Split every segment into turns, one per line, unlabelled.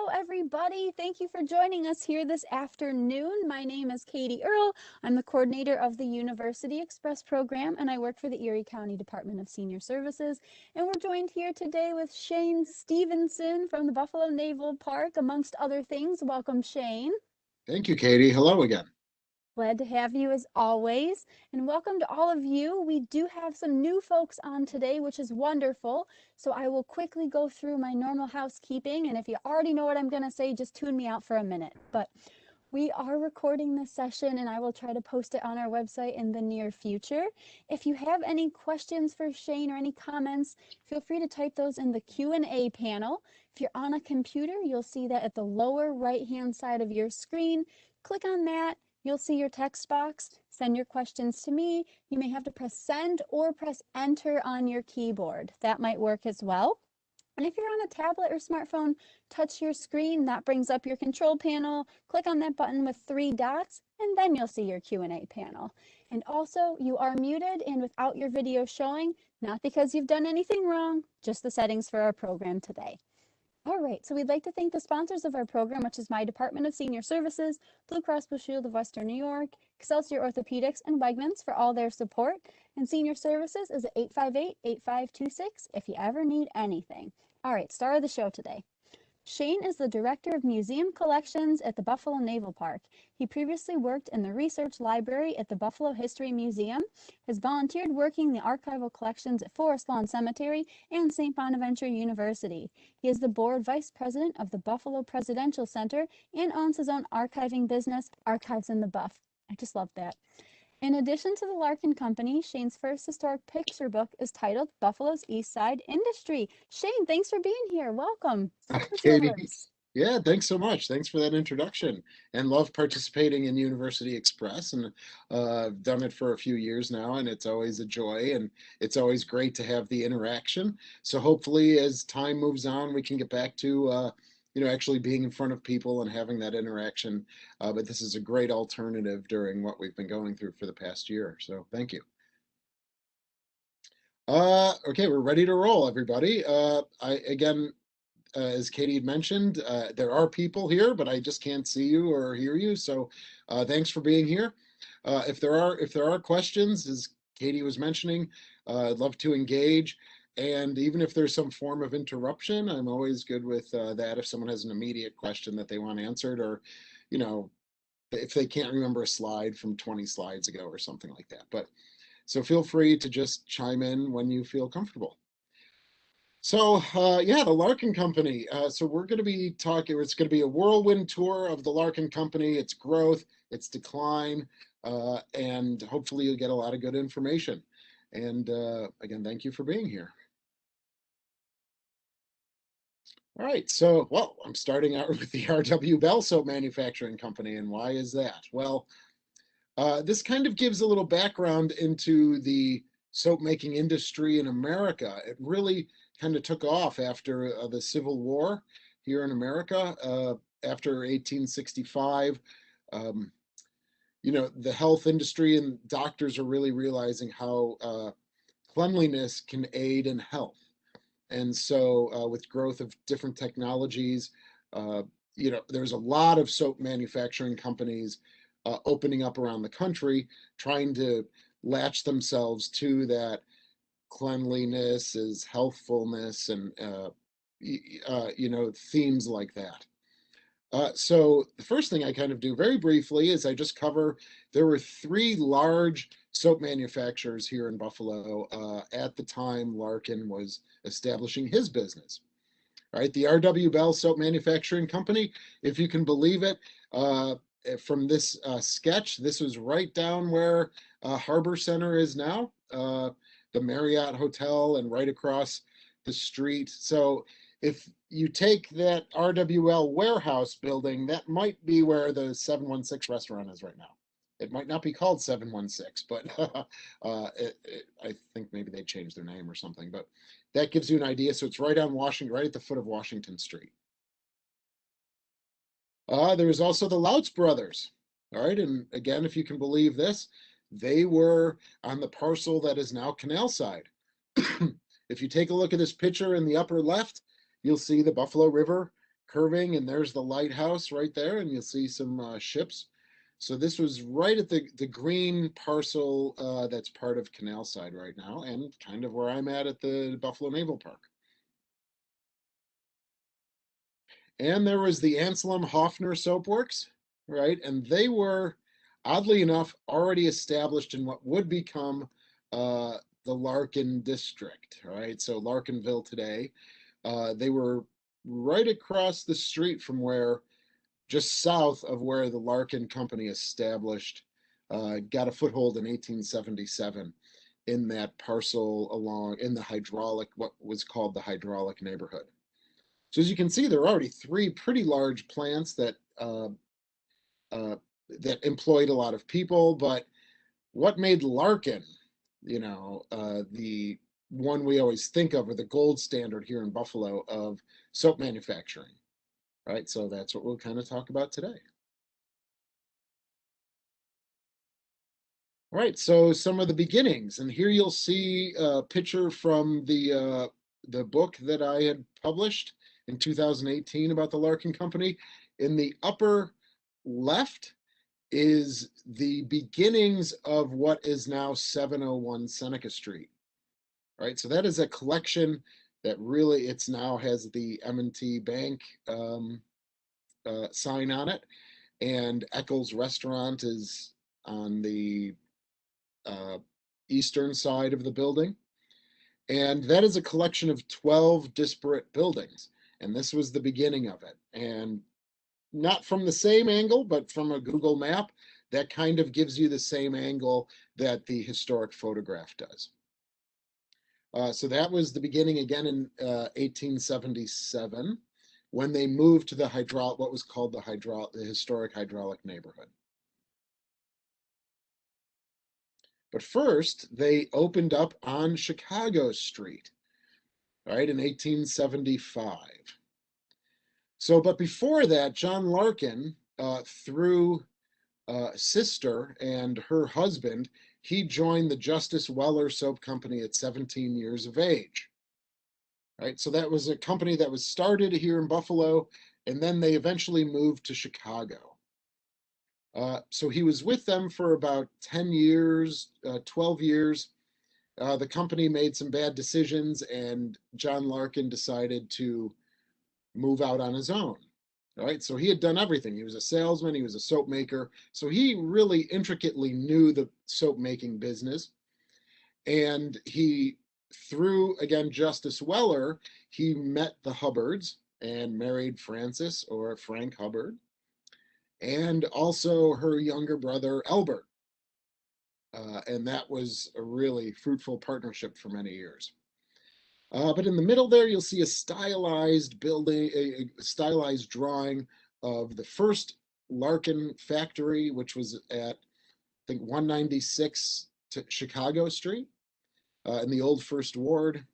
Hello, everybody. Thank you for joining us here this afternoon. My name is Katie Earle. I'm the coordinator of the University Express program, and I work for the Erie County Department of Senior Services. And we're joined here today with Shane Stephenson from the Buffalo Naval Park, amongst other things. Welcome, Shane.
Thank you, Katie. Hello again.
Glad to have you as always. And welcome to all of you. We do have some new folks on today, which is wonderful. So I will quickly go through my normal housekeeping. And if you already know what I'm going to say, just tune me out for a minute. But we are recording this session and I will try to post it on our website in the near future. If you have any questions for Shane or any comments, feel free to type those in the Q&A panel. If you're on a computer, you'll see that at the lower right-hand side of your screen. Click on that. You'll see your text box. Send your questions to me. You may have to press send or press enter on your keyboard. That might work as well. And if you're on a tablet or smartphone, touch your screen. That brings up your control panel. Click on that button with 3 dots, and then you'll see your Q&A panel. And also, you are muted and without your video showing, not because you've done anything wrong, just the settings for our program today. All right, so we'd like to thank the sponsors of our program, which is my Department of Senior Services, Blue Cross Blue Shield of Western New York, Excelsior Orthopedics, and Wegmans for all their support. And Senior Services is at 858-8526 if you ever need anything. All right, star of the show today. Shane is the Director of Museum Collections at the Buffalo Naval Park. He previously worked in the Research Library at the Buffalo History Museum, has volunteered working the archival collections at Forest Lawn Cemetery and St. Bonaventure University. He is the Board Vice President of the Buffalo Presidential Center and owns his own archiving business, Archives in the Buff. I just love that. In addition to the Larkin Company, Shane's first historic picture book is titled Buffalo's East Side Industry. Shane, thanks for being here. Welcome.
Hi,
Stage is
Katie.
yours.
Yeah, thanks so much. Thanks for that introduction. And love participating in University Express. And I've done it for a few years now, and it's always a joy. And it's always great to have the interaction. So hopefully, as time moves on, we can get back to actually being in front of people and having that interaction. But this is a great alternative during what we've been going through for the past year. So thank you. Okay, we're ready to roll, everybody. As Katie had mentioned, there are people here, but I just can't see you or hear you. So thanks for being here. If there are questions, as Katie was mentioning, I'd love to engage. And even if there's some form of interruption, I'm always good with that. If someone has an immediate question that they want answered, or if they can't remember a slide from 20 slides ago or something like that. But so feel free to just chime in when you feel comfortable. So yeah, the Larkin Company. So we're going to be talking, it's going to be a whirlwind tour of the Larkin Company, its growth, its decline, and hopefully you'll get a lot of good information. And again, thank you for being here. All right, so, well, I'm starting out with the R.W. Bell Soap Manufacturing Company, and why is that? Well, this kind of gives a little background into the soap making industry in America. It really kind of took off after the Civil War here in America. After 1865, the health industry and doctors are really realizing how cleanliness can aid in health. And so with growth of different technologies, there's a lot of soap manufacturing companies opening up around the country, trying to latch themselves to that cleanliness is healthfulness and themes like that. So the first thing I kind of do very briefly is I just cover there were 3 large soap manufacturers here in Buffalo at the time Larkin was establishing his business. All right, the R.W. Bell Soap Manufacturing Company, if you can believe it, from this sketch, this was right down where Harbor Center is now, the Marriott Hotel, and right across the street. So if you take that RWL warehouse building, that might be where the 716 restaurant is right now. It might not be called 716, but I think maybe they changed their name or something. But that gives you an idea. So it's right on Washington, right at the foot of Washington Street. There was also the Louts brothers. All right, and again, if you can believe this, they were on the parcel that is now Canal Side. If you take a look at this picture in the upper left, you'll see the Buffalo River curving, and there's the lighthouse right there, and you'll see some ships. So this was right at the green parcel that's part of Canalside right now, and kind of where I'm at the Buffalo Naval Park. And there was the Anselm Hoffner Soapworks, right? And they were, oddly enough, already established in what would become the Larkin district, right? So Larkinville today. They were right across the street from where, just south of where the Larkin Company established, got a foothold in 1877 in that parcel along in the hydraulic, what was called the hydraulic neighborhood. So as you can see, there are already three pretty large plants uh, that employed a lot of people. But what made Larkin, the one we always think of, or the gold standard here in Buffalo of soap manufacturing, right? So that's what we'll kind of talk about today. All right, so some of the beginnings, and here you'll see a picture from the book that I had published in 2018 about the Larkin Company. In the upper left is the beginnings of what is now 701 Seneca Street. All right, so that is a collection that really it's now has the M&T Bank sign on it, and Eccles Restaurant is on the uh, eastern side of the building. And that is a collection of 12 disparate buildings. And this was the beginning of it. And not from the same angle, but from a Google map, that kind of gives you the same angle that the historic photograph does. So that was the beginning again in 1877 when they moved to what was called the historic hydraulic neighborhood. But first, they opened up on Chicago Street, right, in 1875. So, but before that, John Larkin, through sister and her husband, he joined the Justice Weller Soap Company at 17 years of age. Right, so that was a company that was started here in Buffalo, and then they eventually moved to Chicago. So he was with them for about 10 years, 12 years. The company made some bad decisions, and John Larkin decided to move out on his own. Right, so he had done everything. He was a salesman, he was a soap maker, so he really intricately knew the soap making business. And he, through again Justice Weller, he met the Hubbards and married Frances, or Frank Hubbard, and also her younger brother Albert. And that was a really fruitful partnership for many years. But in the middle there, you'll see a stylized building, a stylized drawing of the first Larkin factory, which was at, I think, 196 to Chicago Street in the old First Ward.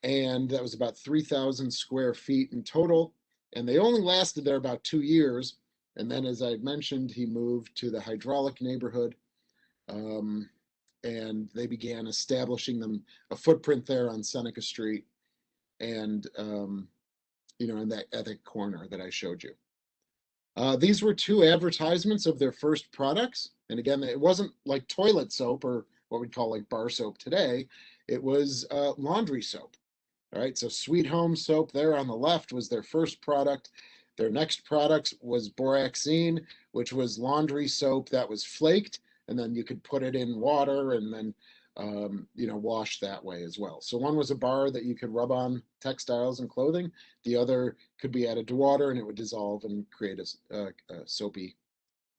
And that was about 3,000 square feet in total. And they only lasted there about 2 years. And then, as I mentioned, he moved to the hydraulic neighborhood. Um, and they began establishing them a footprint there on Seneca Street, and in that at the corner that I showed you. These were two advertisements of their first products, and again, it wasn't like toilet soap or what we'd call like bar soap today. It was laundry soap. All right, so Sweet Home soap there on the left was their first product. Their next product was Boraxine, which was laundry soap that was flaked, and then you could put it in water and then wash that way as well. So one was a bar that you could rub on textiles and clothing. The other could be added to water and it would dissolve and create a soapy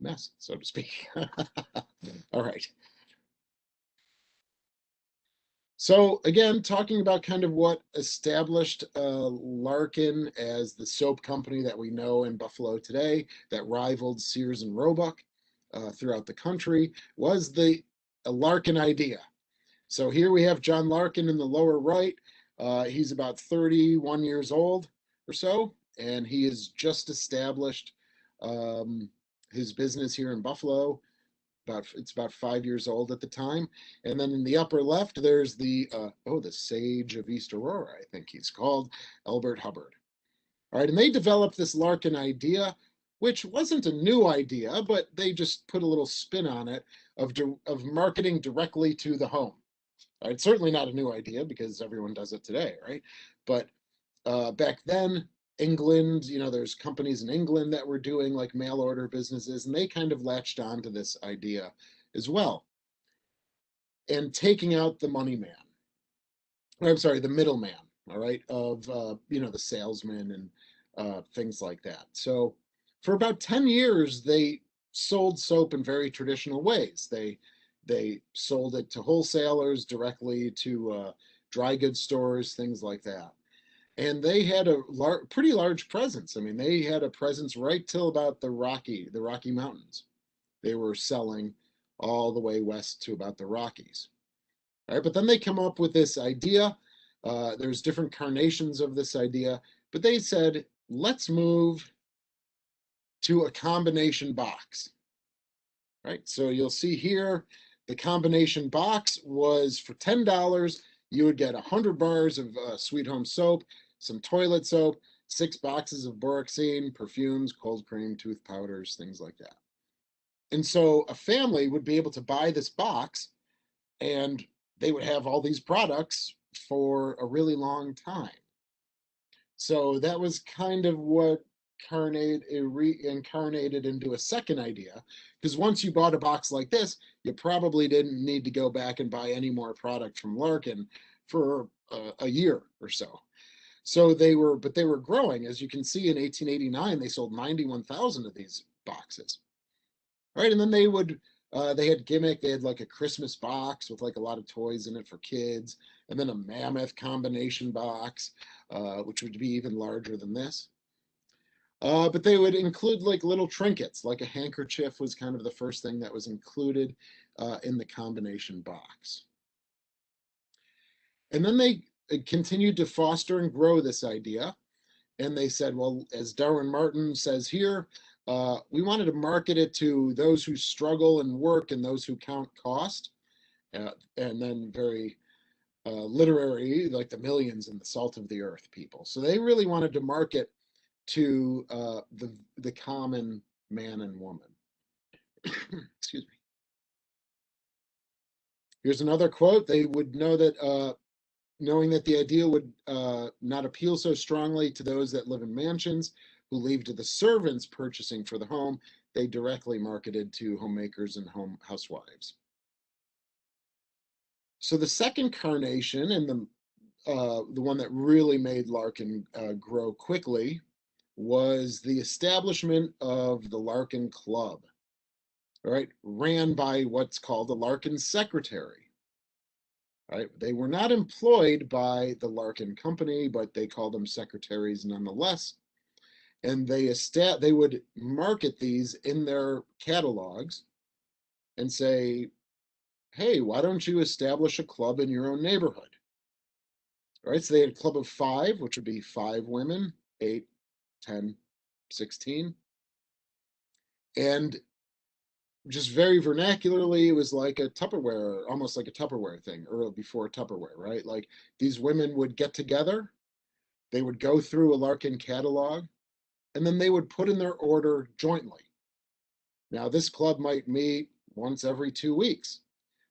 mess, so to speak. All right. So again, talking about kind of what established Larkin as the soap company that we know in Buffalo today, that rivaled Sears and Roebuck throughout the country, was the Larkin idea. So here we have John Larkin in the lower right. He's about 31 years old or so, and he has just established his business here in Buffalo. It's about 5 years old at the time. And then in the upper left, there's the Sage of East Aurora, I think he's called, Albert Hubbard. All right, and they developed this Larkin idea, which wasn't a new idea, but they just put a little spin on it of marketing directly to the home. All right, certainly not a new idea because everyone does it today, right? But back then, England, there's companies in England that were doing like mail order businesses, and they kind of latched on to this idea as well, and taking out the money man. I'm sorry, the middleman, all right, of the salesman and things like that. So for about 10 years, they sold soap in very traditional ways. They sold it to wholesalers, directly to dry goods stores, things like that. And they had a pretty large presence. I mean, they had a presence right till about the Rocky Mountains. They were selling all the way west to about the Rockies. All right, but then they come up with this idea. There's different carnations of this idea, but they said, let's move to a combination box. Right, so you'll see here, the combination box was for $10. You would get 100 bars of Sweet Home soap, some toilet soap, 6 boxes of Boroxine, perfumes, cold cream, tooth powders, things like that. And so a family would be able to buy this box, and they would have all these products for a really long time. So that was kind of what reincarnated into a second idea, because once you bought a box like this, you probably didn't need to go back and buy any more product from Larkin for a year or so. So but they were growing. As you can see, in 1889, they sold 91,000 of these boxes. All right, and then they had gimmick. They had like a Christmas box with like a lot of toys in it for kids, and then a mammoth combination box, which would be even larger than this. But they would include like little trinkets, like a handkerchief was kind of the first thing that was included in the combination box. And then they continued to foster and grow this idea. And they said, well, as Darwin Martin says here, we wanted to market it to those who struggle and work and those who count cost. And then very literary, like the millions and the salt of the earth people. So they really wanted to market to the common man and woman. Excuse me. Here's another quote. They would know that knowing that the idea would not appeal so strongly to those that live in mansions who leave to the servants purchasing for the home, they directly marketed to homemakers and housewives. So the second carnation, and the one that really made Larkin grow quickly, was the establishment of the Larkin Club. All right, ran by what's called the Larkin Secretary. Right? They were not employed by the Larkin Company, but they called them secretaries nonetheless. And they would market these in their catalogs and say, hey, why don't you establish a club in your own neighborhood? All right, so they had a club of 5, which would be 5 women, 8, 10, 16. And just very vernacularly, it was like a Tupperware, almost like a Tupperware thing, or before Tupperware, right? Like these women would get together, they would go through a Larkin catalog, and then they would put in their order jointly. Now, this club might meet once every 2 weeks.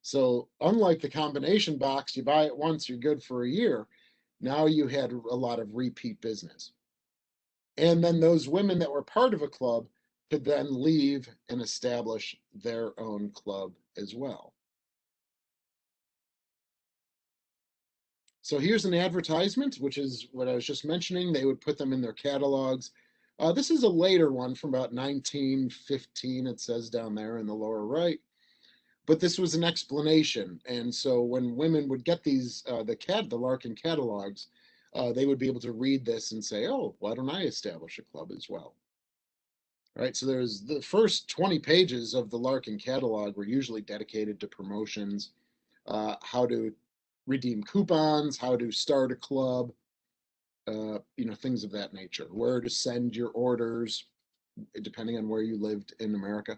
So, unlike the combination box, you buy it once, you're good for a year. Now you had a lot of repeat business. And then those women that were part of a club could then leave and establish their own club as well. So here's an advertisement, which is what I was just mentioning. They would put them in their catalogs. This is a later one from about 1915, it says down there in the lower right. But this was an explanation. And so when women would get these, the Larkin catalogs, they would be able to read this and say, oh, why don't I establish a club as well? All right, so there's the first 20 pages of the Larkin catalog were usually dedicated to promotions, how to redeem coupons, how to start a club, things of that nature, where to send your orders, depending on where you lived in America.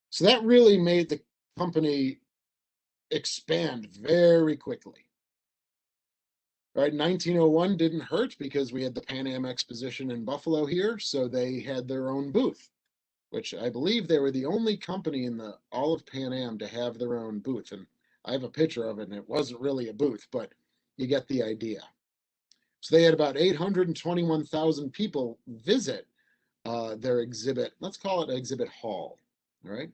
So that really made the company expand very quickly. All right, 1901 didn't hurt because we had the Pan Am Exposition in Buffalo here, so they had their own booth, which I believe they were the only company in the all of Pan Am to have their own booth. And I have a picture of it, and it wasn't really a booth, but you get the idea. So they had about 821,000 people visit their exhibit. Let's call it exhibit hall. All right.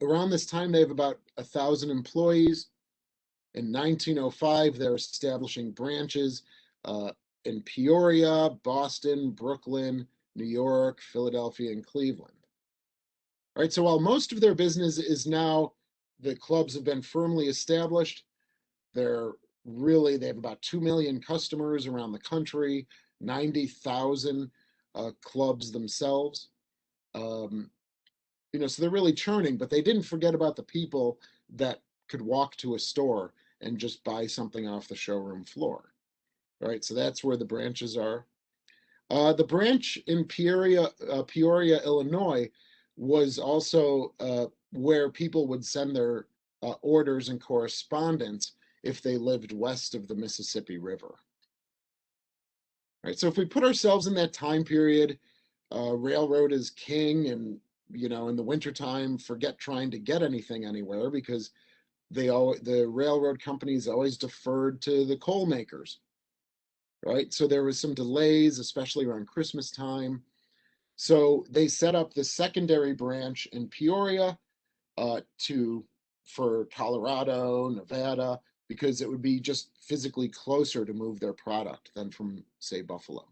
Around this time, they have about 1,000 employees. In 1905, they're establishing branches in Peoria, Boston, Brooklyn, New York, Philadelphia, and Cleveland. All right, so while most of their business is now, the clubs have been firmly established, they're they have about 2 million customers around the country, 90,000 clubs themselves. Um, so they're really churning, but they didn't forget about the people that could walk to a store and just buy something off the showroom floor. All right, so that's where the branches are. The branch in Peoria, Illinois, was also where people would send their orders and correspondence if they lived west of the Mississippi River. All right, so if we put ourselves in that time period, railroad is king, and in the wintertime, forget trying to get anything anywhere because the railroad companies always deferred to the coal makers, right? So there was some delays, especially around Christmas time. So they set up the secondary branch in Peoria for Colorado, Nevada, because it would be just physically closer to move their product than from, say, Buffalo.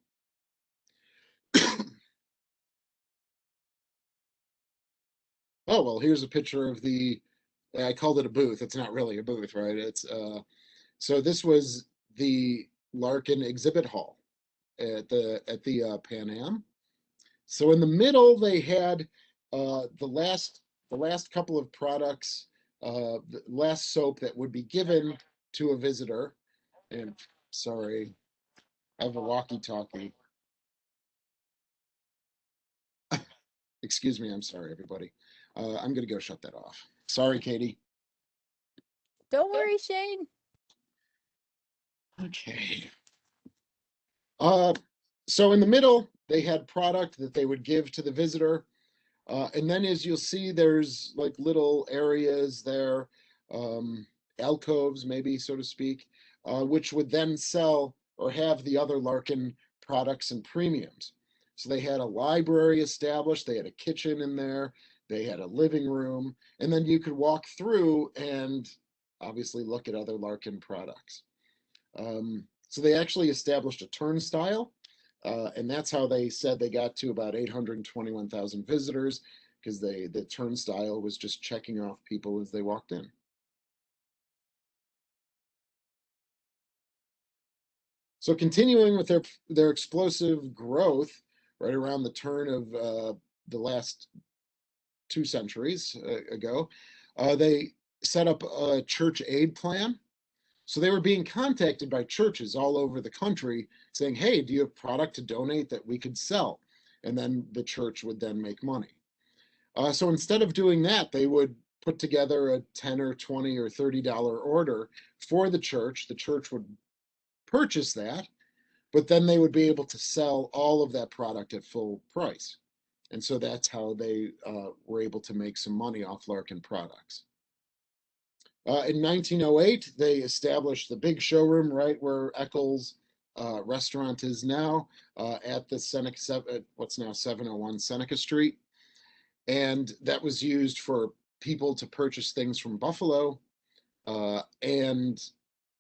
Oh, well, here's a picture of I called it a booth. It's not really a booth, right? So this was the Larkin exhibit hall at the Pan Am. So in the middle, they had the last couple of products, the last soap that would be given to a visitor. And sorry, I have a walkie-talkie. Excuse me, I'm sorry, everybody. I'm gonna go shut that off. Sorry, Katie.
Don't worry, Shane.
Okay. Uh, so in the middle, they had product that they would give to the visitor. And then as you'll see, there's like little areas there, um, alcoves, maybe, so to speak, which would then sell or have the other Larkin products and premiums. So they had a library established, they had a kitchen in there, they had a living room, and then you could walk through and obviously look at other Larkin products. So they actually established a turnstile, and that's how they said they got to about 821,000 visitors, because the turnstile was just checking off people as they walked in. So continuing with their explosive growth, right around the turn of the last 2 centuries ago, they set up a church aid plan. So they were being contacted by churches all over the country saying, hey, do you have product to donate that we could sell? And then the church would then make money. So instead of doing that, they would put together a 10 or 20 or $30 order for the church. The church would purchase that, but then they would be able to sell all of that product at full price. And so that's how they were able to make some money off Larkin products. In 1908, they established the big showroom right where Eccles restaurant is now, at the Seneca, what's now 701 Seneca Street. And that was used for people to purchase things from Buffalo. And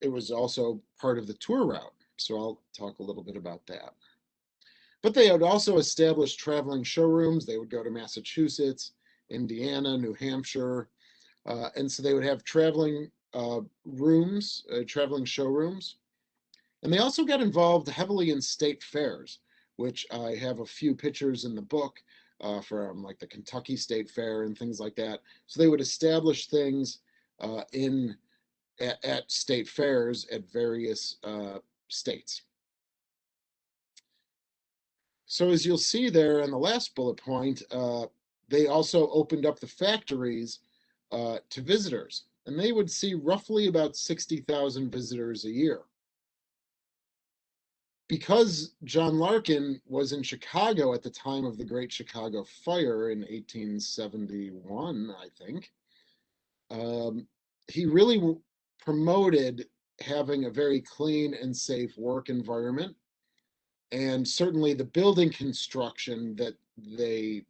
it was also part of the tour route. So I'll talk a little bit about that. But they had also established traveling showrooms. They would go to Massachusetts, Indiana, New Hampshire, and so they would have traveling traveling showrooms. And they also got involved heavily in state fairs, which I have a few pictures in the book from like the Kentucky State Fair and things like that. So they would establish things at state fairs at various states. So as you'll see there in the last bullet point, they also opened up the factories to visitors, and they would see roughly about 60,000 visitors a year. because John Larkin was in Chicago at the time of the Great Chicago Fire in 1871, I think, um, he really promoted having a very clean and safe work environment. And certainly the building construction that they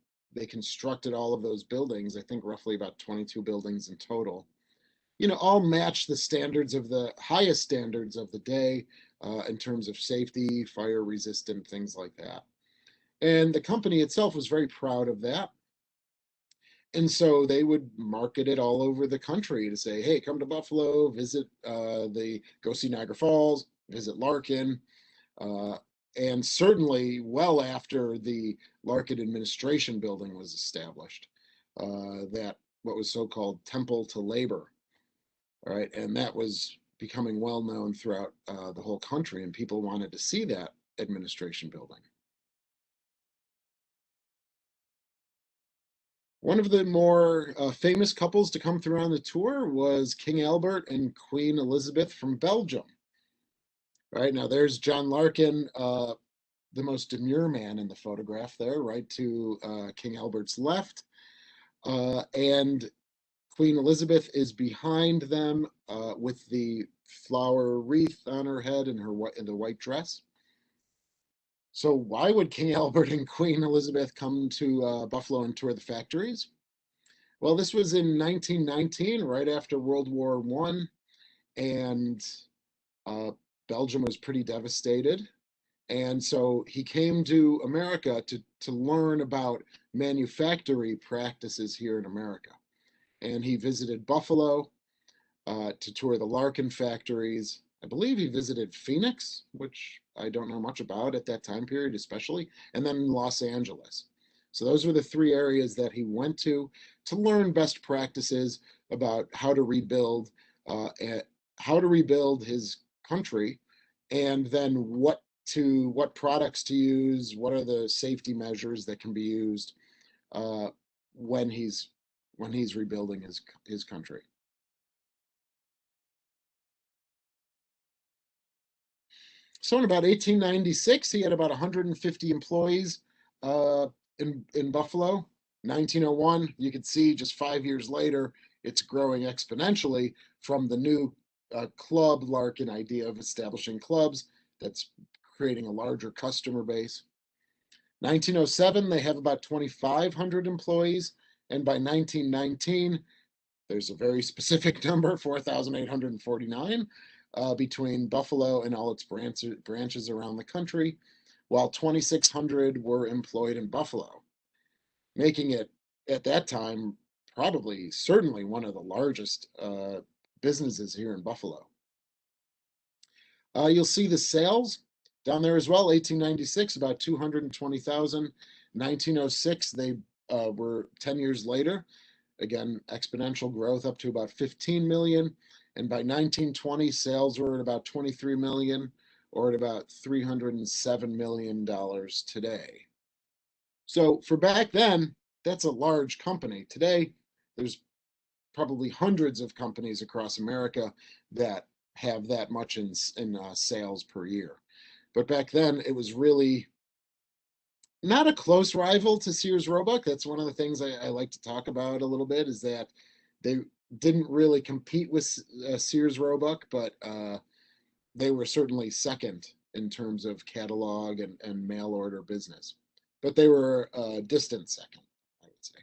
constructed all of those buildings, I think roughly about 22 buildings in total, all match the standards of the highest standards of the day in terms of safety, fire resistant, things like that. And the company itself was very proud of that. And so they would market it all over the country to say, hey, come to Buffalo, visit go see Niagara Falls, visit Larkin. Uh, and certainly well after the Larkin administration building was established, that what was so-called Temple to Labor. All right, and that was becoming well known throughout the whole country, and people wanted to see that administration building. One of the more famous couples to come through on the tour was King Albert and Queen Elizabeth from Belgium. Right now, there's John Larkin, the most demure man in the photograph there, right to King Albert's left. And Queen Elizabeth is behind them with the flower wreath on her head and the white dress. So why would King Albert and Queen Elizabeth come to Buffalo and tour the factories? Well, this was in 1919, right after World War I, and uh, Belgium was pretty devastated. And so he came to America to learn about manufactory practices here in America. And he visited Buffalo to tour the Larkin factories. I believe he visited Phoenix, which I don't know much about at that time period, especially, and then Los Angeles. So those were the three areas that he went to learn best practices about uh, how to rebuild his country, and then what products to use, what are the safety measures that can be used uh, when he's rebuilding his country. So in about 1896, he had about 150 employees uh, in Buffalo. 1901, you could see just 5 years later, it's growing exponentially from the new club Larkin idea of establishing clubs that's creating a larger customer base. 1907, they have about 2,500 employees. And by 1919, there's a very specific number, 4,849, between Buffalo and all its branches around the country, while 2,600 were employed in Buffalo, making it at that time probably certainly one of the largest businesses here in Buffalo. You'll see the sales down there as well. 1896, about 220,000. 1906, they were 10 years later. Again, exponential growth up to about 15 million. And by 1920, sales were at about 23 million, or at about $307 million today. So for back then, that's a large company. Today, there's probably hundreds of companies across America that have that much in sales per year. But back then, it was really not a close rival to Sears Roebuck. That's one of the things I like to talk about a little bit, is that they didn't really compete with Sears Roebuck, but they were certainly second in terms of catalog and mail order business. But they were a distant second, I would say.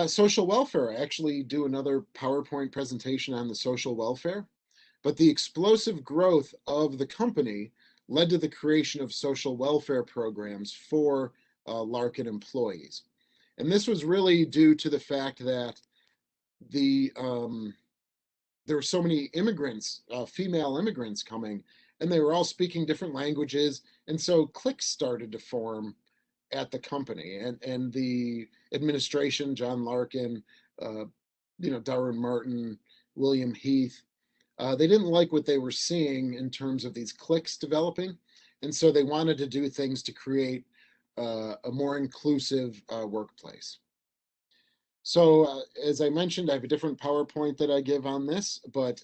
Social welfare. I actually do another PowerPoint presentation on the social welfare, but the explosive growth of the company led to the creation of social welfare programs for Larkin employees. And this was really due to the fact that the there were so many immigrants, female immigrants coming, and they were all speaking different languages, and so cliques started to form at the company, and the administration, John Larkin, uh, Darwin Martin, William Heath, they didn't like what they were seeing in terms of these cliques developing, and so they wanted to do things to create a more inclusive workplace. As I mentioned, I have a different PowerPoint that I give on this, but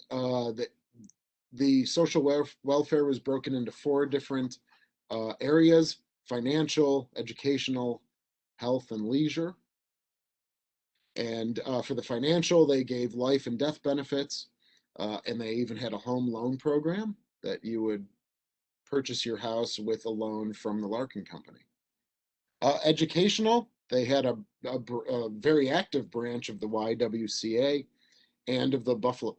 the social welfare was broken into four different areas: financial, educational, health, and leisure. And for the financial, they gave life and death benefits, and they even had a home loan program that you would purchase your house with a loan from the Larkin Company. Educational, they had a very active branch of the YWCA and of the Buffalo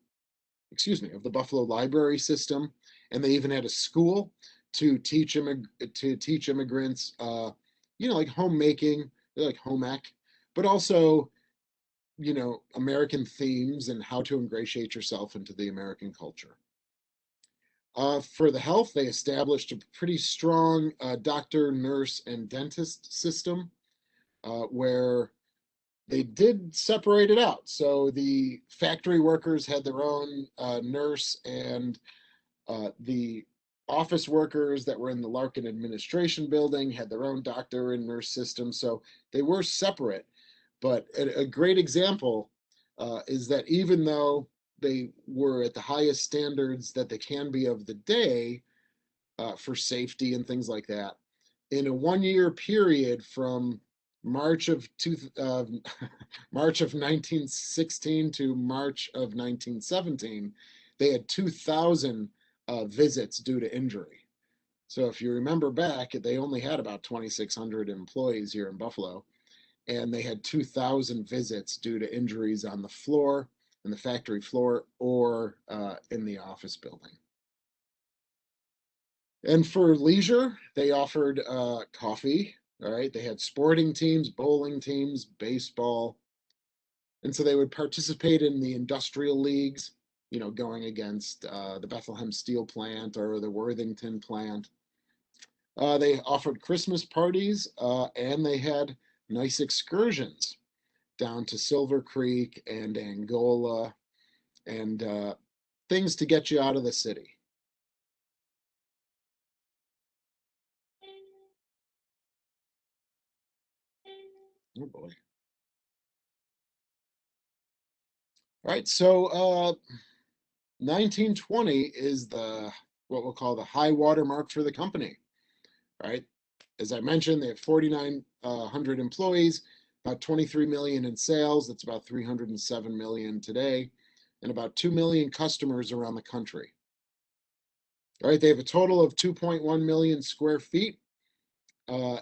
Library System, and they even had a school to teach immigrants, like homemaking, like home ec, but also American themes and how to ingratiate yourself into the American culture. For the health, they established a pretty strong doctor, nurse, and dentist system where they did separate it out. So the factory workers had their own nurse, and the office workers that were in the Larkin administration building had their own doctor and nurse system. So they were separate. But a great example is that even though they were at the highest standards that they can be of the day for safety and things like that, in a 1 year period from March of March of 1916 to March of 1917, they had 2,000 visits due to injury. So if you remember back, they only had about 2,600 employees here in Buffalo, and they had 2,000 visits due to injuries on the floor, in the factory floor, or in the office building. And for leisure, they offered coffee. All right, they had sporting teams, bowling teams, baseball, and so they would participate in the industrial leagues, going against the Bethlehem Steel Plant or the Worthington plant. They offered Christmas parties, and they had nice excursions down to Silver Creek and Angola, and things to get you out of the city. Oh boy. All right, so 1920 is what we'll call the high water mark for the company. All right, as I mentioned, they have 4,900 employees, about 23 million in sales. That's about 307 million today, and about 2 million customers around the country. All right, they have a total of 2.1 million square feet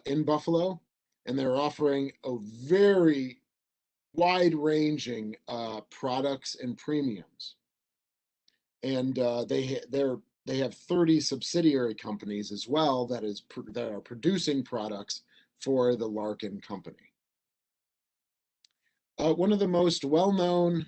in Buffalo, and they're offering a very wide-ranging products and premiums. And they have 30 subsidiary companies as well that are producing products for the Larkin Company. One of the most well-known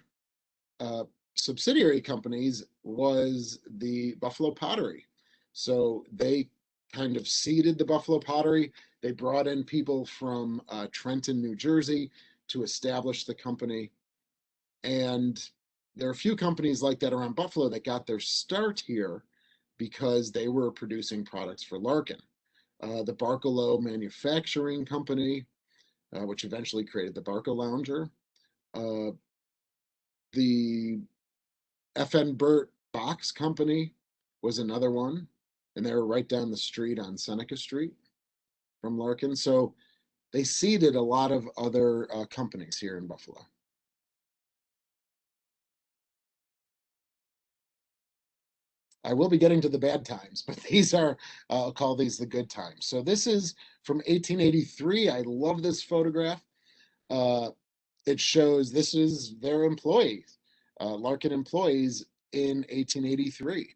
subsidiary companies was the Buffalo Pottery. So they kind of seeded the Buffalo Pottery. They brought in people from Trenton, New Jersey to establish the company. And there are a few companies like that around Buffalo that got their start here because they were producing products for Larkin. The Barkalow Manufacturing Company, which eventually created the Barco Lounger. The FN Burt Box Company was another one, and they were right down the street on Seneca Street from Larkin. So they seeded a lot of other companies here in Buffalo. I will be getting to the bad times, but these are, I'll call these the good times. So this is from 1883. I love this photograph. It shows this is their employees, Larkin employees in 1883.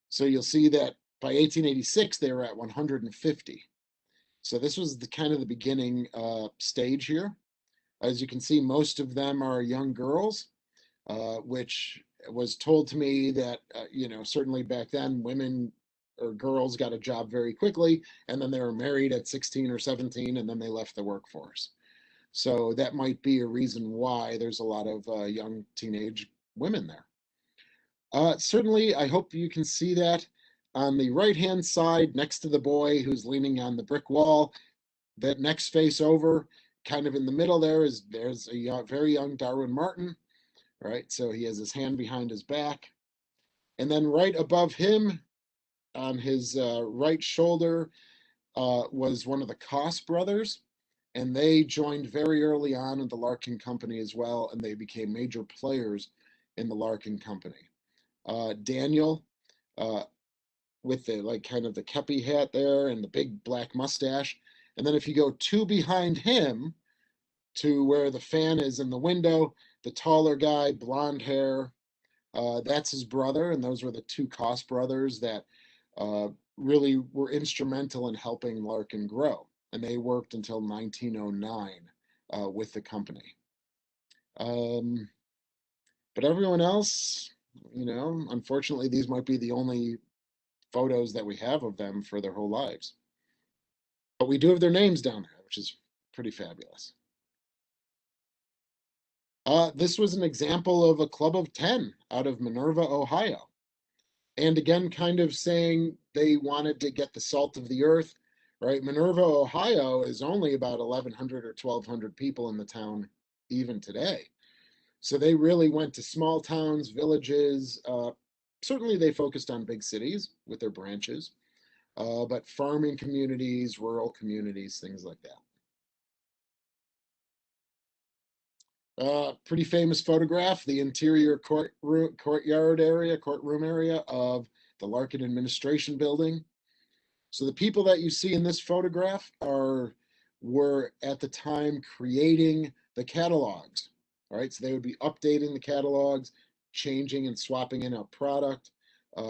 So you'll see that by 1886, they were at 150. So this was the kind of the beginning stage here. As you can see, most of them are young girls, which was told to me that, certainly back then, women or girls got a job very quickly, and then they were married at 16 or 17, and then they left the workforce. So that might be a reason why there's a lot of young teenage women there. Certainly, I hope you can see that on the right-hand side, next to the boy who's leaning on the brick wall, that next face over kind of in the middle there's a very young Darwin Martin, right? So he has his hand behind his back. And then right above him on his right shoulder was one of the Koss brothers. And they joined very early on in the Larkin Company as well, and they became major players in the Larkin Company. Daniel, uh, with the like kind of the kepi hat there and the big black mustache. And then if you go two behind him to where the fan is in the window, the taller guy, blonde hair, that's his brother, and those were the two Koss brothers that uh, really were instrumental in helping Larkin grow. And they worked until 1909 with the company. Um, but everyone else, unfortunately, these might be the only photos that we have of them for their whole lives. But we do have their names down there, which is pretty fabulous. This was an example of a club of 10 out of Minerva, Ohio. And again, kind of saying they wanted to get the salt of the earth, right? Minerva, Ohio is only about 1,100 or 1,200 people in the town even today. So they really went to small towns, villages. Certainly they focused on big cities with their branches, but farming communities, rural communities, things like that. Pretty famous photograph, the interior courtyard area, courtroom area of the Larkin Administration Building. So the people that you see in this photograph were at the time creating the catalogs. All right, so they would be updating the catalogs, changing and swapping in a product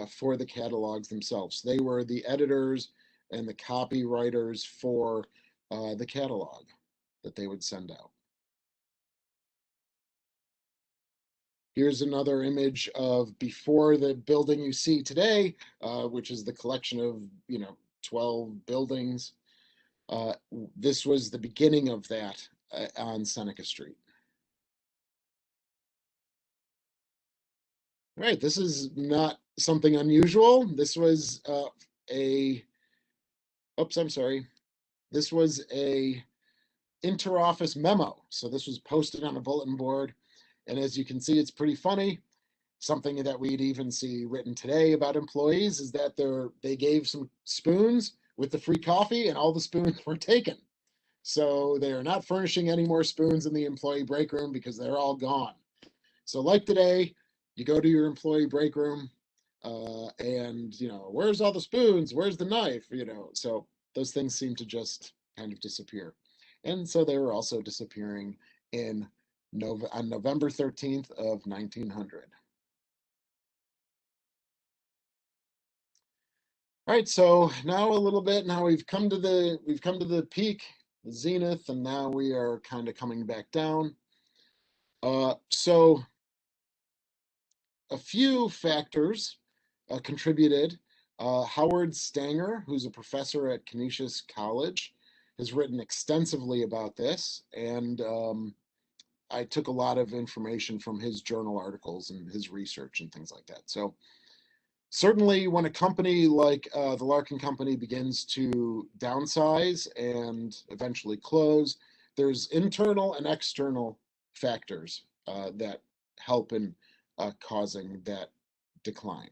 for the catalogs themselves. They were the editors and the copywriters for the catalog that they would send out. Here's another image of before the building you see today, which is the collection of, 12 buildings. This was the beginning of that on Seneca Street. All right, this is not something unusual. This was oops, I'm sorry. This was a interoffice memo. So this was posted on a bulletin board. And as you can see, it's pretty funny. Something that we'd even see written today about employees is that they gave some spoons with the free coffee and all the spoons were taken. So they are not furnishing any more spoons in the employee break room because they're all gone. So like today, you go to your employee break room and, where's all the spoons? Where's the knife? So those things seem to just kind of disappear. And so they were also disappearing on November 13th of 1900. All right, so now a little bit. Now we've come to the peak, the zenith, and now we are kind of coming back down. So a few factors contributed. Howard Stanger, who's a professor at Canisius College, has written extensively about this, and I took a lot of information from his journal articles and his research and things like that. So certainly when a company like the Larkin Company begins to downsize and eventually close, there's internal and external factors that help in causing that decline.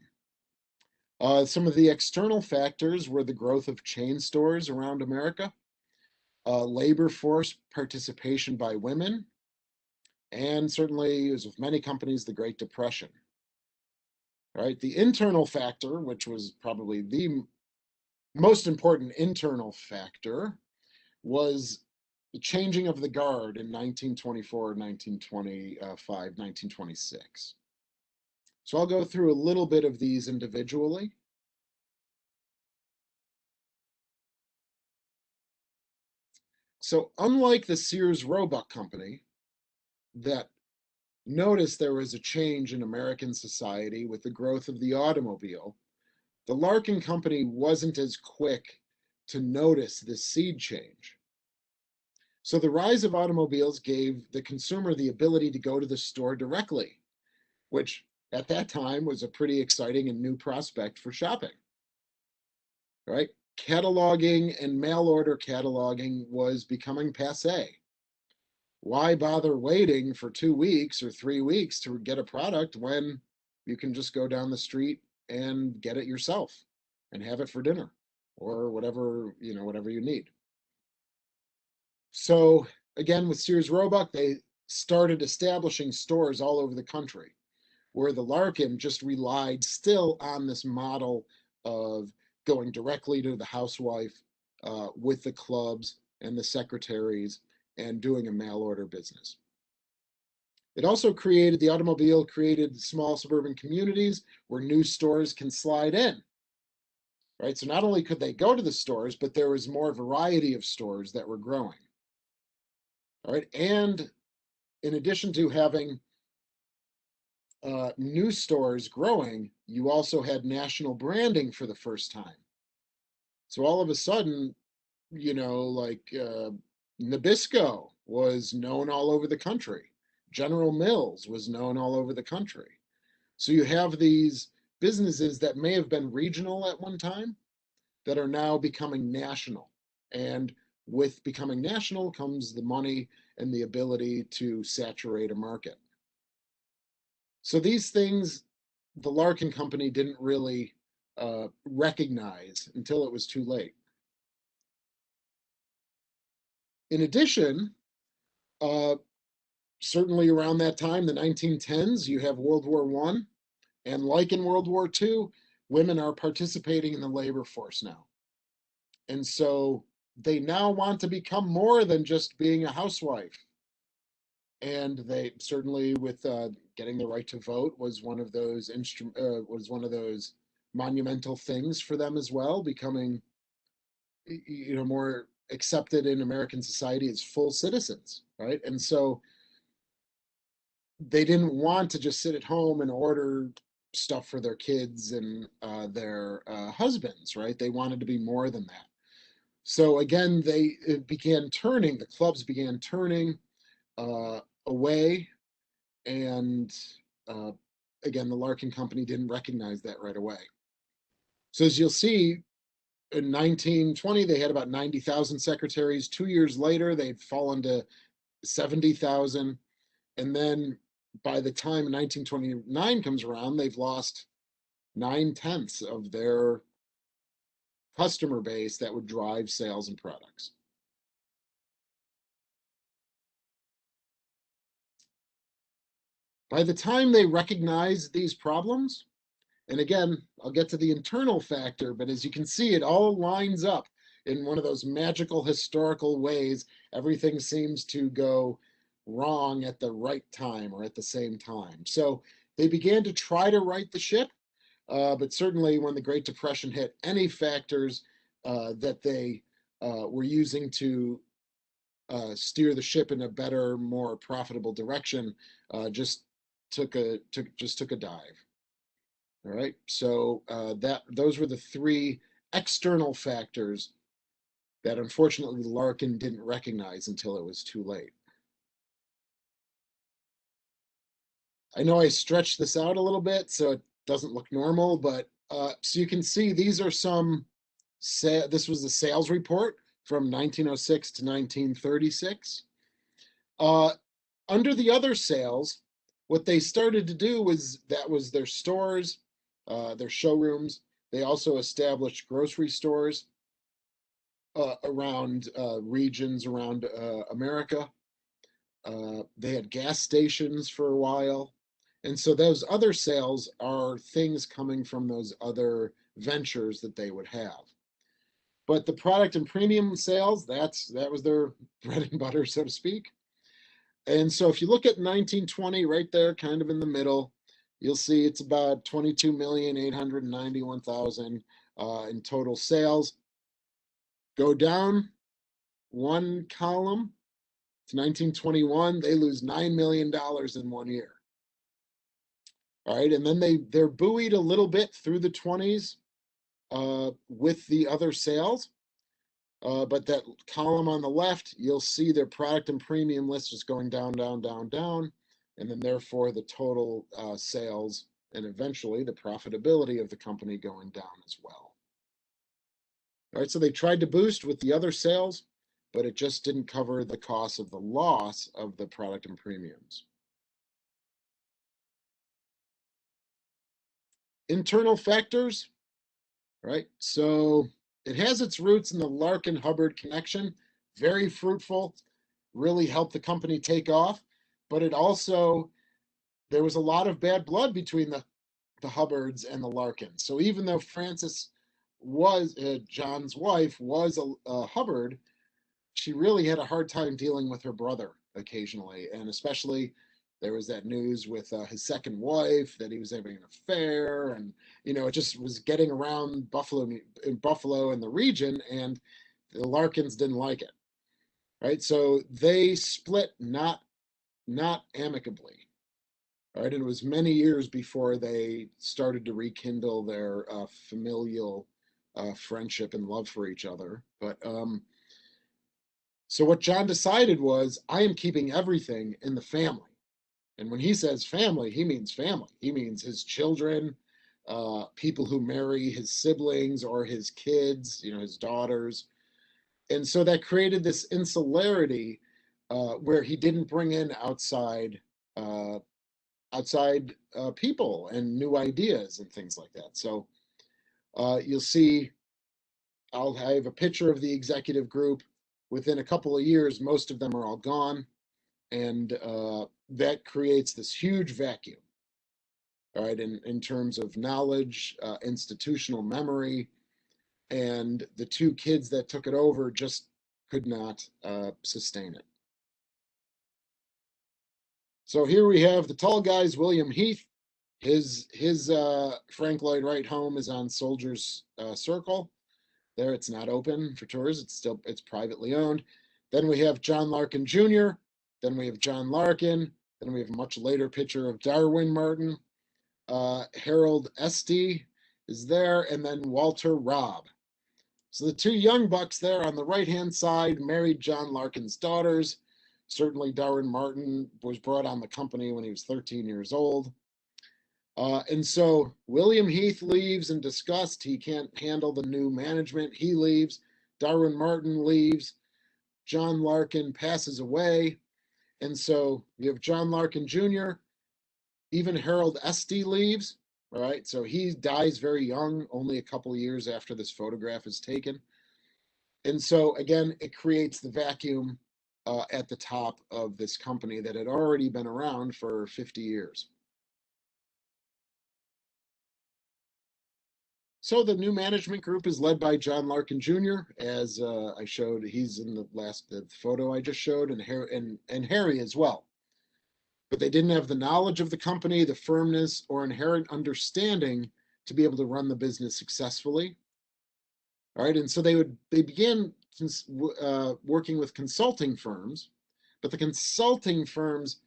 Some of the external factors were the growth of chain stores around America, labor force participation by women, and certainly, as with many companies, the Great Depression. Right? The internal factor, which was probably the most important internal factor, was the changing of the guard in 1924, 1925, 1926. So I'll go through a little bit of these individually. So unlike the Sears Roebuck Company that noticed there was a change in American society with the growth of the automobile, the Larkin Company wasn't as quick to notice this seed change. So the rise of automobiles gave the consumer the ability to go to the store directly, which at that time was a pretty exciting and new prospect for shopping, right? Cataloging and mail order cataloging was becoming passe. why bother waiting for 2 weeks or 3 weeks to get a product when you can just go down the street and get it yourself and have it for dinner or whatever, whatever you need. So again, with Sears Roebuck, they started establishing stores all over the country, where the Larkin just relied still on this model of going directly to the housewife with the clubs and the secretaries and doing a mail order business. It also created, the automobile created small suburban communities where new stores can slide in, right? So not only could they go to the stores, but there was more variety of stores that were growing, all right? And in addition to having new stores growing, you also had national branding for the first time. So all of a sudden, like Nabisco was known all over the country. General Mills was known all over the country. So you have these businesses that may have been regional at one time that are now becoming national. And with becoming national comes the money and the ability to saturate a market. So these things, the Larkin Company didn't really recognize until it was too late. In addition, uh, certainly around that time, the 1910s, you have World War I, and like in World War II, women are participating in the labor force now. And so they now want to become more than just being a housewife. And they certainly, with getting the right to vote, was one of those monumental things for them as well, becoming more accepted in American society as full citizens, right? And so they didn't want to just sit at home and order stuff for their kids and their husbands, right? They wanted to be more than that. So again, the clubs began turning away, and uh, again, the Larkin Company didn't recognize that right away. So as you'll see, in 1920, they had about 90,000 secretaries. 2 years later, they'd fallen to 70,000. And then by the time 1929 comes around, they've lost 9/10 of their customer base that would drive sales and products. By the time they recognize these problems, and again, I'll get to the internal factor, but as you can see, it all lines up in one of those magical historical ways. Everything seems to go wrong at the right time or at the same time. So they began to try to right the ship, but certainly when the Great Depression hit, any factors that they were using to steer the ship in a better, more profitable direction just took a dive. All right, so those were the three external factors that unfortunately Larkin didn't recognize until it was too late. I know I stretched this out a little bit so it doesn't look normal, but so you can see these are this was the sales report from 1906 to 1936. Under the other sales, what they started to do was their stores, their showrooms. They also established grocery stores around regions around America. They had gas stations for a while. And so those other sales are things coming from those other ventures that they would have. But the product and premium sales, that was their bread and butter, so to speak. And so if you look at 1920 right there, kind of in the middle, you'll see it's about 22,891,000 in total sales. Go down one column to 1921, they lose $9 million in 1 year. All right, and then they're buoyed a little bit through the 20s with the other sales. But that column on the left, you'll see their product and premium list just going down, down, down, down, and then therefore the total sales and eventually the profitability of the company going down as well. All right, so they tried to boost with the other sales, but it just didn't cover the cost of the loss of the product and premiums. Internal factors, right? So it has its roots in the Larkin-Hubbard connection, very fruitful, really helped the company take off, but it also, there was a lot of bad blood between the Hubbards and the Larkins. So even though Frances was, John's wife, was a Hubbard, she really had a hard time dealing with her brother occasionally, and especially there was that news with his second wife that he was having an affair, and it just was getting around Buffalo and the region, and the Larkins didn't like it, right? So they split not amicably, right? And it was many years before they started to rekindle their familial friendship and love for each other, but so what John decided was, I am keeping everything in the family. And when he says family, he means family. He means his children, people who marry his siblings or his kids, his daughters. And so that created this insularity where he didn't bring in uh, outside people and new ideas and things like that. So you'll see, I have a picture of the executive group. Within a couple of years, most of them are all gone, and that creates this huge vacuum, all right, in terms of knowledge, institutional memory, and the two kids that took it over just could not sustain it. So here we have the tall guys, William Heath. His Frank Lloyd Wright home is on Soldiers Circle. There, it's not open for tours. It's privately owned. Then we have John Larkin Jr. Then we have John Larkin. Then we have a much later picture of Darwin Martin. Harold Esty is there, and then Walter Robb. So the two young bucks there on the right-hand side married John Larkin's daughters. Certainly Darwin Martin was brought on the company when he was 13 years old. And so William Heath leaves in disgust. He can't handle the new management. He leaves. Darwin Martin leaves. John Larkin passes away. And so you have John Larkin Jr. Even Harold Esty leaves. All right. So he dies very young, only a couple of years after this photograph is taken. And so again, it creates the vacuum at the top of this company that had already been around for 50 years. So the new management group is led by John Larkin Jr., as I showed. He's in the photo I just showed, and Harry as well. But they didn't have the knowledge of the company, the firmness, or inherent understanding to be able to run the business successfully. All right, and so they began working with consulting firms, but the consulting firms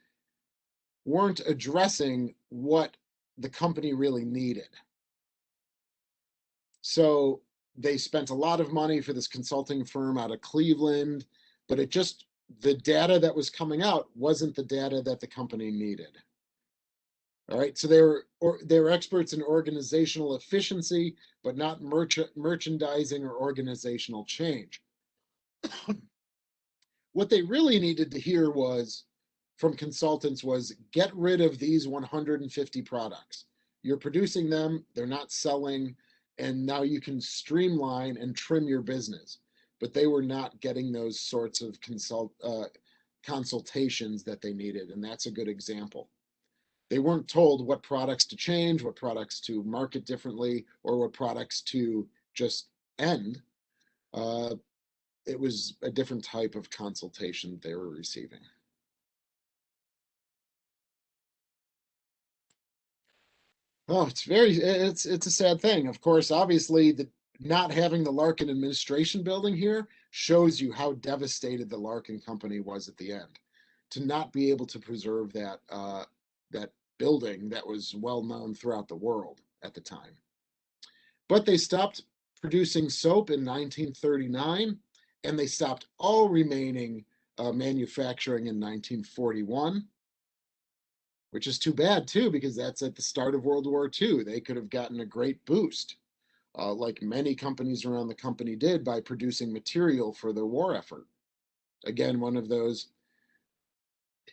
weren't addressing what the company really needed. So they spent a lot of money for this consulting firm out of Cleveland, but the data that was coming out wasn't the data that the company needed. All right, so they were experts in organizational efficiency, but not merchandising or organizational change. What they really needed to hear from consultants was, get rid of these 150 products. You're producing them, they're not selling, and now you can streamline and trim your business. But they were not getting those sorts of consultations that they needed, and that's a good example. They weren't told what products to change, what products to market differently, or what products to just end. It was a different type of consultation they were receiving. Oh, it's a sad thing. Of course, obviously, the not having the Larkin administration building here shows you how devastated the Larkin Company was at the end. To not be able to preserve that building that was well known throughout the world at the time. But they stopped producing soap in 1939, and they stopped all remaining manufacturing in 1941. Which is too bad too, because that's at the start of World War II. They could have gotten a great boost, like many companies around the company did, by producing material for their war effort. again, one of those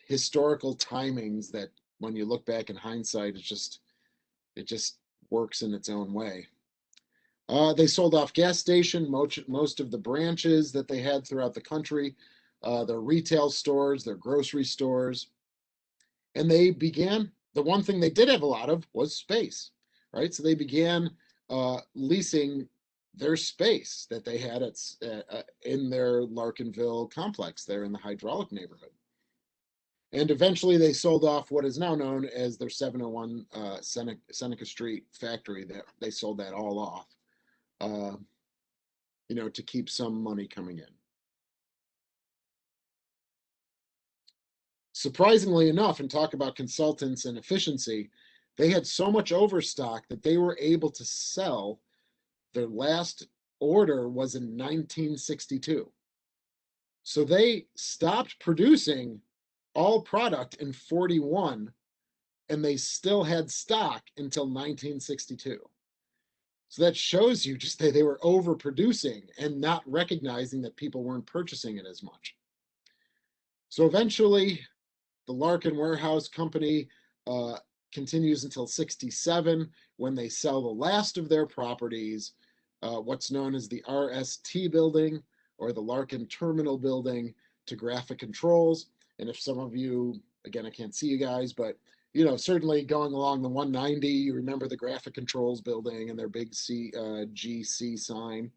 historical timings that when you look back in hindsight, it just works in its own way. They sold off gas station, most of the branches that they had throughout the country, their retail stores, their grocery stores, and they began. The one thing they did have a lot of was space, right? So they began leasing their space that they had in their Larkinville complex there in the hydraulic neighborhood. And eventually they sold off what is now known as their 701 Seneca Street factory. That they sold that all off, to keep some money coming in. Surprisingly enough, and talk about consultants and efficiency, they had so much overstock that they were able to sell. Their last order was in 1962. So they stopped producing all product in 41, and they still had stock until 1962. So that shows you just that they were overproducing and not recognizing that people weren't purchasing it as much. So eventually, the Larkin Warehouse Company continues until 67 when they sell the last of their properties, what's known as the RST building or the Larkin Terminal building, to Graphic Controls. And if some of you, again, I can't see you guys, but certainly going along the 190, you remember the Graphic Controls building and their big GC sign.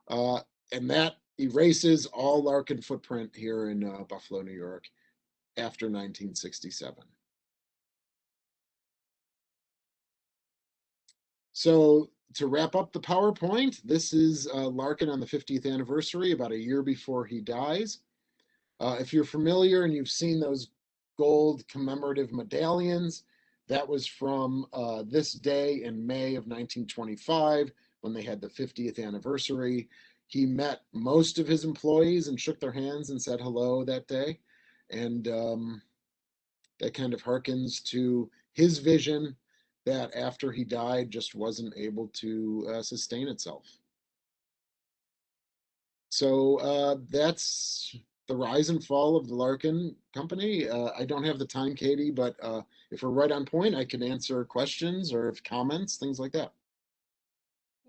And that erases all Larkin footprint here in Buffalo, New York after 1967. So to wrap up the PowerPoint, this is Larkin on the 50th anniversary, about a year before he dies. If you're familiar and you've seen those gold commemorative medallions, that was from this day in May of 1925 when they had the 50th anniversary. He met most of his employees and shook their hands and said hello that day. And that kind of harkens to his vision that after he died just wasn't able to sustain itself. So that's the rise and fall of the Larkin Company. I don't have the time, Katie, but if we're right on point, I can answer questions or if comments, things like that.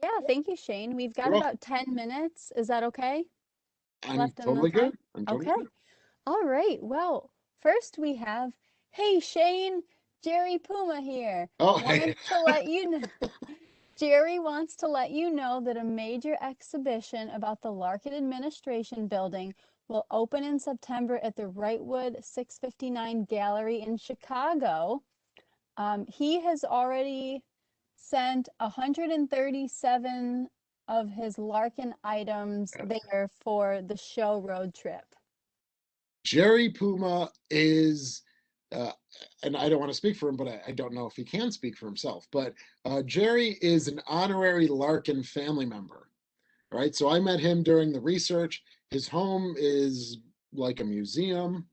Yeah, thank you, Shane. We've got
You're welcome.
about 10 minutes. Is that okay?
I'm
Left in the
totally
time?
good. I'm totally
Okay.
good.
All right. Well, first we have, hey, Shane, Jerry Puma here.
Oh, hey.
Wanted to let you know. Jerry wants to let you know that a major exhibition about the Larkin Administration Building will open in September at the Wrightwood 659 Gallery in Chicago. He has already sent 137 of his Larkin items there for the show road trip.
Jerry Puma is, uh, and I don't want to speak for him, but I don't know if he can speak for himself. But Jerry is an honorary Larkin family member, right? So I met him during the research. His home is like a museum,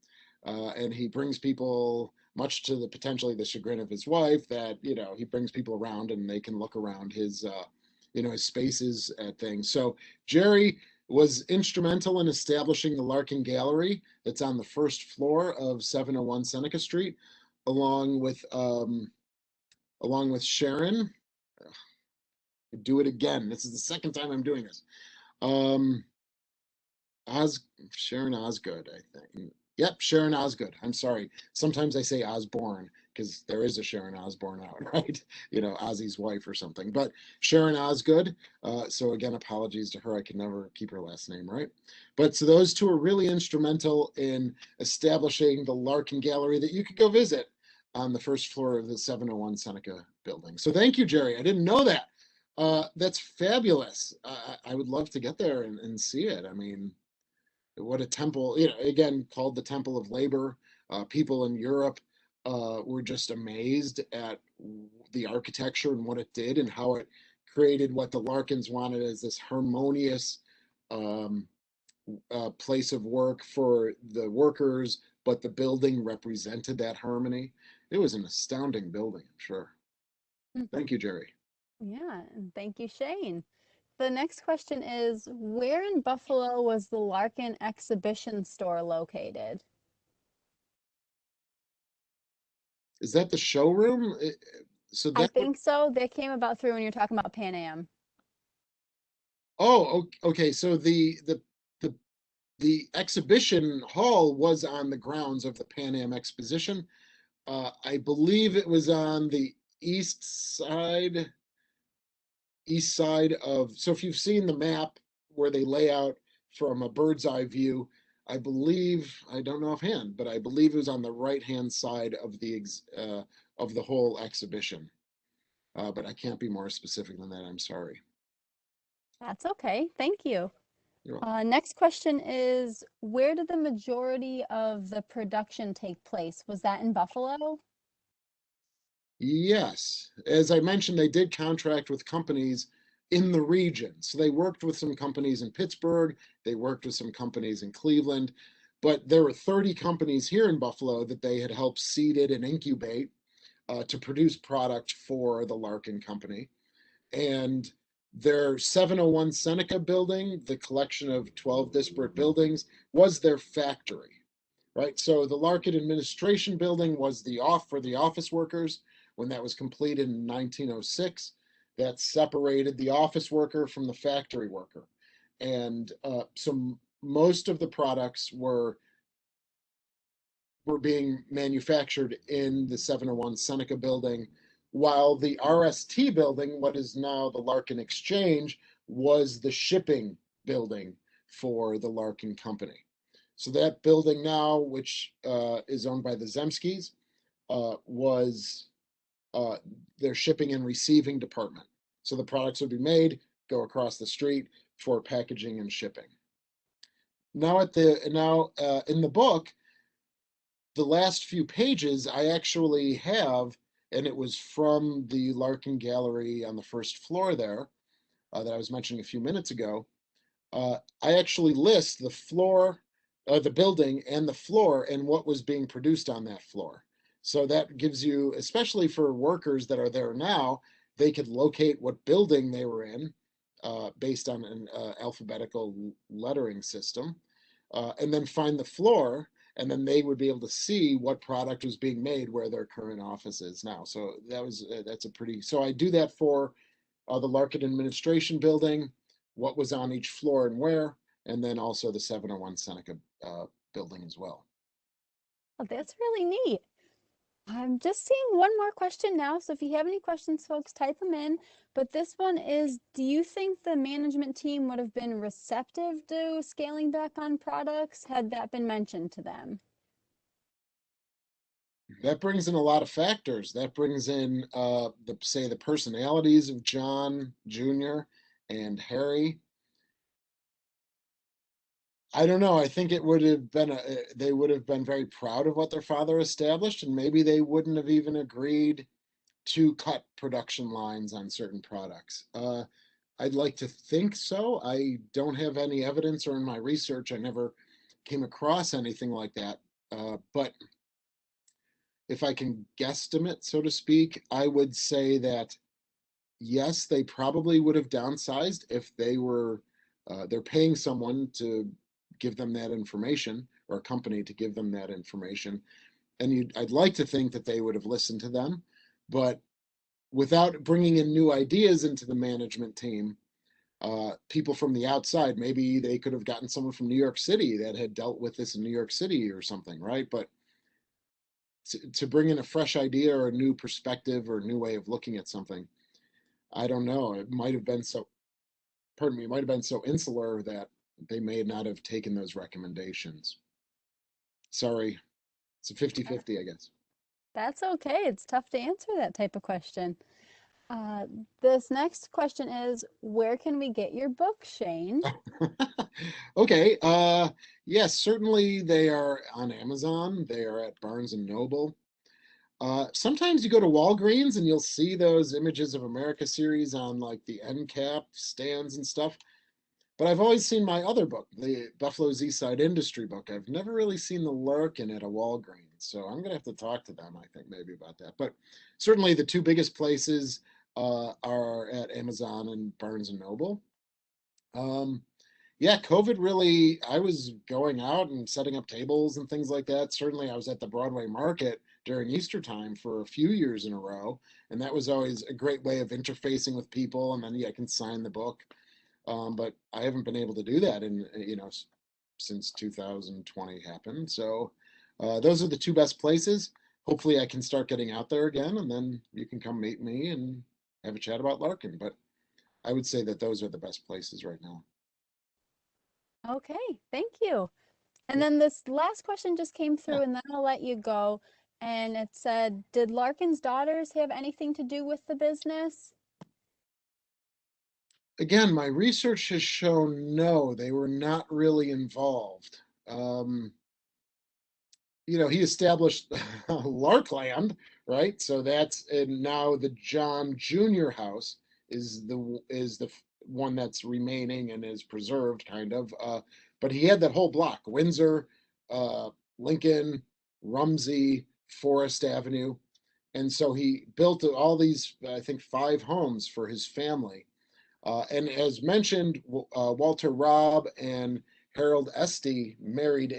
and he brings people, much to the potentially the chagrin of his wife, that he brings people around and they can look around his spaces at things. So Jerry was instrumental in establishing the Larkin Gallery that's on the first floor of 701 Seneca Street, along with Sharon. Do it again. This is the second time I'm doing this. Um, Sharon Osgood, I think. Yep, Sharon Osgood. I'm sorry. Sometimes I say Osborne because there is a Sharon Osborne out, right? Ozzy's wife or something. But Sharon Osgood. So again, apologies to her. I can never keep her last name right. But so those two are really instrumental in establishing the Larkin Gallery that you could go visit on the first floor of the 701 Seneca building. So thank you, Jerry. I didn't know that. That's fabulous. I would love to get there and see it. I mean, what a temple, again, called the Temple of Labor. People in Europe were just amazed at the architecture and what it did and how it created what the Larkins wanted as this harmonious um, place of work for the workers, but the building represented that harmony. It was an astounding building, I'm sure. Thank you, Jerry.
Yeah, and thank you, Shane. The next question is, where in Buffalo was the Larkin exhibition store located?
Is that the showroom? So
I
that would,
think so. They came about through when you're talking about Pan Am.
oh, okay. So the the exhibition hall was on the grounds of the Pan Am Exposition. I believe it was on the east side, east side of, so if you've seen the map where they lay out from a bird's eye view, I believe, I don't know offhand, but I believe it was on the right-hand side of the whole exhibition. But I can't be more specific than that. I'm sorry.
That's okay. Thank you.
You're welcome.
Next question is, where did the majority of the production take place? Was that in Buffalo?
Yes, as I mentioned, they did contract with companies in the region. So they worked with some companies in Pittsburgh, they worked with some companies in Cleveland, but there were 30 companies here in Buffalo that they had helped seeded and incubate to produce product for the Larkin Company. And their 701 Seneca building, the collection of 12 disparate buildings, was their factory, right? So the Larkin Administration Building was the off for the office workers. When that was completed in 1906, that separated the office worker from the factory worker. And so most of the products were being manufactured in the 701 Seneca building, while the RST building, what is now the Larkin Exchange, was the shipping building for the Larkin Company. So that building now, which is owned by the Zemskys, was uh, their shipping and receiving department. So the products would be made, go across the street for packaging and shipping. Now in the book, the last few pages I actually have, and it was from the Larkin Gallery on the first floor there that I was mentioning a few minutes ago. I actually list the floor, the building and the floor and what was being produced on that floor. So that gives you, especially for workers that are there now, they could locate what building they were in based on an alphabetical lettering system, and then find the floor, and then they would be able to see what product was being made where their current office is now. So that's a pretty, so I do that for the Larkin Administration Building, what was on each floor and where, and then also the 701 Seneca building as well.
Oh, that's really neat. I'm just seeing one more question now, so if you have any questions, folks, type them in. But this one is, do you think the management team would have been receptive to scaling back on products had that been mentioned to them?
That brings in a lot of factors. That brings in the personalities of John Jr. and Harry. I don't know. I think it would have been they would have been very proud of what their father established, and maybe they wouldn't have even agreed to cut production lines on certain products. I'd like to think so. I don't have any evidence, or in my research, I never came across anything like that. But if I can guesstimate, so to speak, I would say that yes, they probably would have downsized if they're paying someone to give them that information, or a company to give them that information. And I'd like to think that they would have listened to them, but without bringing in new ideas into the management team, people from the outside, maybe they could have gotten someone from New York City that had dealt with this in New York City or something, right? But to bring in a fresh idea or a new perspective or a new way of looking at something, I don't know. It might have been so, pardon me, it might have been so insular that they may not have taken those recommendations. Sorry, it's a 50-50, I guess.
That's okay. It's tough to answer that type of question. Uh, this next question is, where can we get your book, Shane?
Okay, yes, certainly they are on Amazon. They are at Barnes and Noble. Sometimes you go to Walgreens and you'll see those Images of America series on like the end cap stands and stuff. But I've always seen my other book, the Buffalo's East Side Industry book. I've never really seen the Larkin at a Walgreens. So I'm gonna have to talk to them, I think, maybe about that. But certainly the two biggest places are at Amazon and Barnes and Noble. Um, yeah, COVID really, I was going out and setting up tables and things like that. Certainly, I was at the Broadway Market during Easter time for a few years in a row, and that was always a great way of interfacing with people. And then, yeah, I can sign the book. But I haven't been able to do that since 2020 happened. So those are the two best places. Hopefully, I can start getting out there again, and then you can come meet me and have a chat about Larkin. But I would say that those are the best places right now.
Okay, thank you. And
Yeah.
then this last question just came
Yeah.
through, and then I'll let you go. And it said, did Larkin's daughters have anything to do with the business?
Again, my research has shown no, they were not really involved. Um, he established Larkland, right? So that's and now the John Jr. house is the one that's remaining and is preserved, kind of. But he had that whole block: Windsor, uh, Lincoln, Rumsey, Forest Avenue, and so he built all these, I think, 5 homes for his family. And as mentioned, Walter Robb and Harold Estey married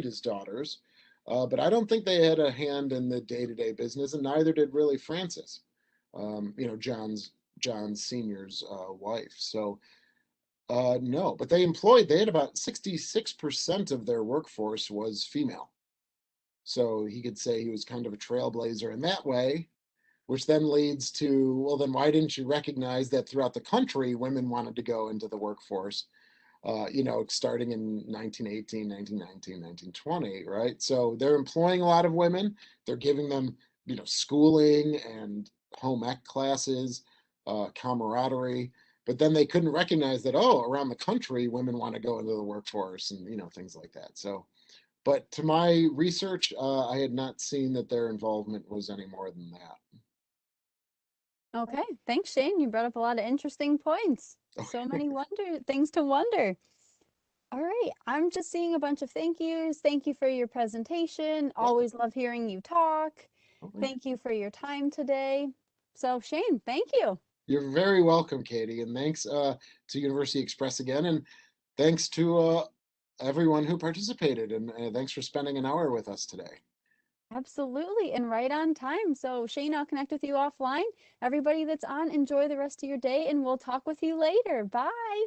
his daughters, but I don't think they had a hand in the day-to-day business, and neither did really Frances, John Senior's wife. So no, but they had about 66% of their workforce was female. So he could say he was kind of a trailblazer in that way, which then leads to, well, then why didn't you recognize that throughout the country, women wanted to go into the workforce, starting in 1918, 1919, 1920, right? So they're employing a lot of women. They're giving them, schooling and home ec classes, camaraderie. But then they couldn't recognize that, oh, around the country, women want to go into the workforce and, things like that. So, but to my research, I had not seen that their involvement was any more than that.
Okay, thanks, Shane. You brought up a lot of interesting points. So
Okay.
many things to wonder. All right, I'm just seeing a bunch of thank yous. Thank you for your presentation.
Yeah.
Always love hearing you talk.
Okay.
Thank you for your time today. So, Shane, thank you.
You're very welcome, Katie, and thanks to University Express again, and thanks to everyone who participated, and thanks for spending an hour with us today.
Absolutely, and right on time. So, Shane, I'll connect with you offline. Everybody that's on, enjoy the rest of your day, and we'll talk with you later. Bye.